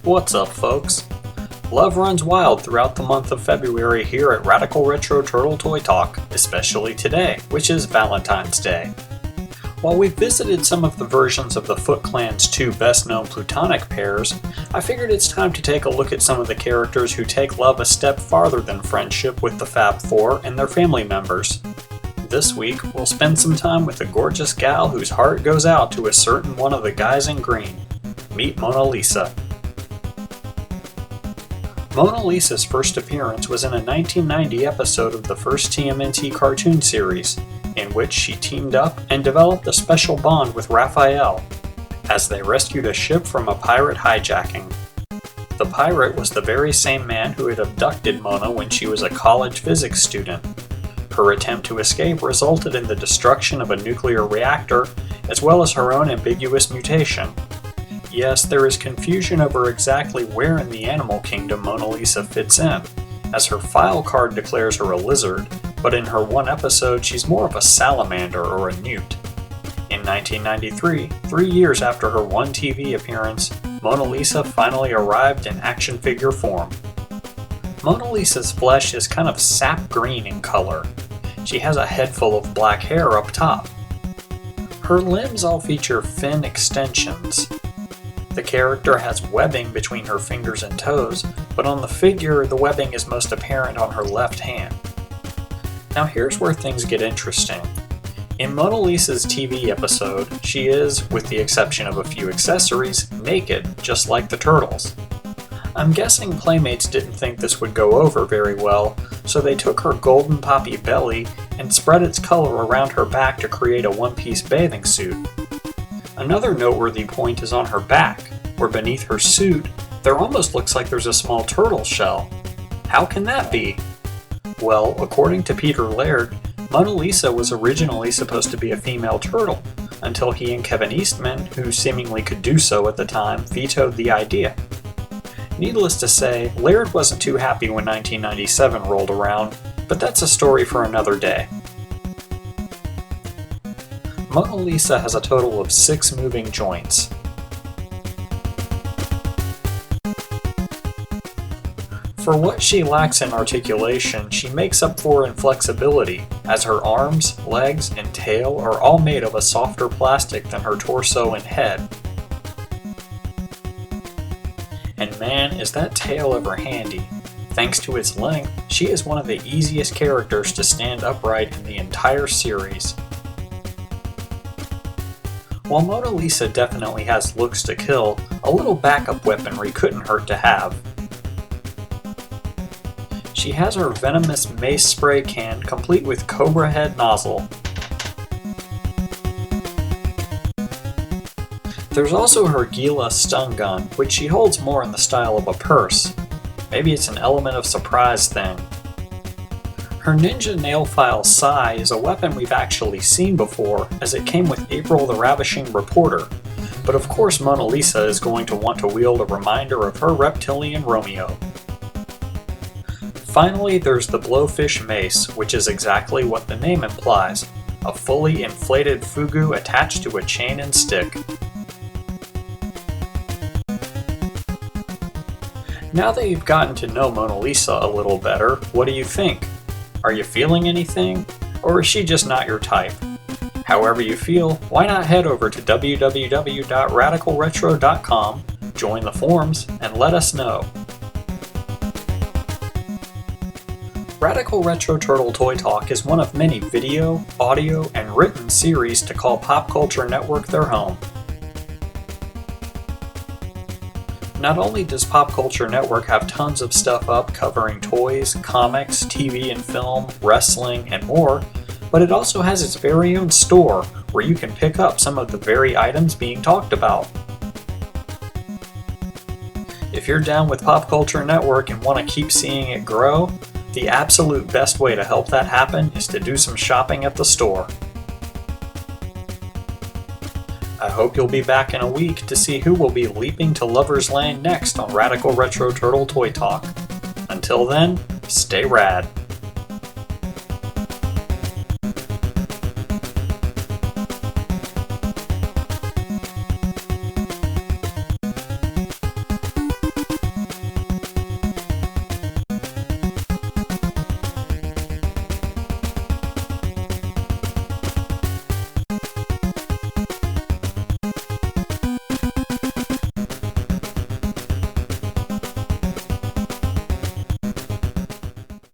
What's up, folks? Love runs wild throughout the month of February here at Radical Retro Turtle Toy Talk, especially today, which is Valentine's Day. While we've visited some of the versions of the Foot Clan's two best-known plutonic pairs, I figured it's time to take a look at some of the characters who take love a step farther than friendship with the Fab Four and their family members. This week, we'll spend some time with a gorgeous gal whose heart goes out to a certain one of the guys in green. Meet Mona Lisa. Mona Lisa's first appearance was in a 1990 episode of the first TMNT cartoon series, in which she teamed up and developed a special bond with Raphael, as they rescued a ship from a pirate hijacking. The pirate was the very same man who had abducted Mona when she was a college physics student. Her attempt to escape resulted in the destruction of a nuclear reactor, as well as her own ambiguous mutation. Yes, there is confusion over exactly where in the animal kingdom Mona Lisa fits in, as her file card declares her a lizard, but in her one episode she's more of a salamander or a newt. In 1993, 3 years after her one TV appearance, Mona Lisa finally arrived in action figure form. Mona Lisa's flesh is kind of sap green in color. She has a head full of black hair up top. Her limbs all feature fin extensions. The character has webbing between her fingers and toes, but on the figure, the webbing is most apparent on her left hand. Now here's where things get interesting. In Mona Lisa's TV episode, she is, with the exception of a few accessories, naked, just like the turtles. I'm guessing Playmates didn't think this would go over very well, so they took her golden poppy belly and spread its color around her back to create a one-piece bathing suit. Another noteworthy point is on her back, where beneath her suit, there almost looks like there's a small turtle shell. How can that be? Well, according to Peter Laird, Mona Lisa was originally supposed to be a female turtle, until he and Kevin Eastman, who seemingly could do so at the time, vetoed the idea. Needless to say, Laird wasn't too happy when 1997 rolled around, but that's a story for another day. Mona Lisa has a total of 6 moving joints. For what she lacks in articulation, she makes up for in flexibility, as her arms, legs, and tail are all made of a softer plastic than her torso and head. And man, is that tail ever handy. Thanks to its length, she is one of the easiest characters to stand upright in the entire series. While Mona Lisa definitely has looks to kill, a little backup weaponry couldn't hurt to have. She has her venomous mace spray can complete with cobra head nozzle. There's also her Gila stun gun, which she holds more in the style of a purse. Maybe it's an element of surprise thing. Her ninja nail file Sai is a weapon we've actually seen before, as it came with April the Ravishing Reporter, but of course Mona Lisa is going to want to wield a reminder of her reptilian Romeo. Finally, there's the Blowfish Mace, which is exactly what the name implies, a fully inflated fugu attached to a chain and stick. Now that you've gotten to know Mona Lisa a little better, what do you think? Are you feeling anything? Or is she just not your type? However you feel, why not head over to www.radicalretro.com, join the forums, and let us know. Radical Retro Turtle Toy Talk is one of many video, audio, and written series to call Pop Culture Network their home. Not only does Pop Culture Network have tons of stuff up covering toys, comics, TV and film, wrestling, and more, but it also has its very own store where you can pick up some of the very items being talked about. If you're down with Pop Culture Network and want to keep seeing it grow, the absolute best way to help that happen is to do some shopping at the store. I hope you'll be back in a week to see who will be leaping to Lover's Lane next on Radical Retro Turtle Toy Talk. Until then, stay rad.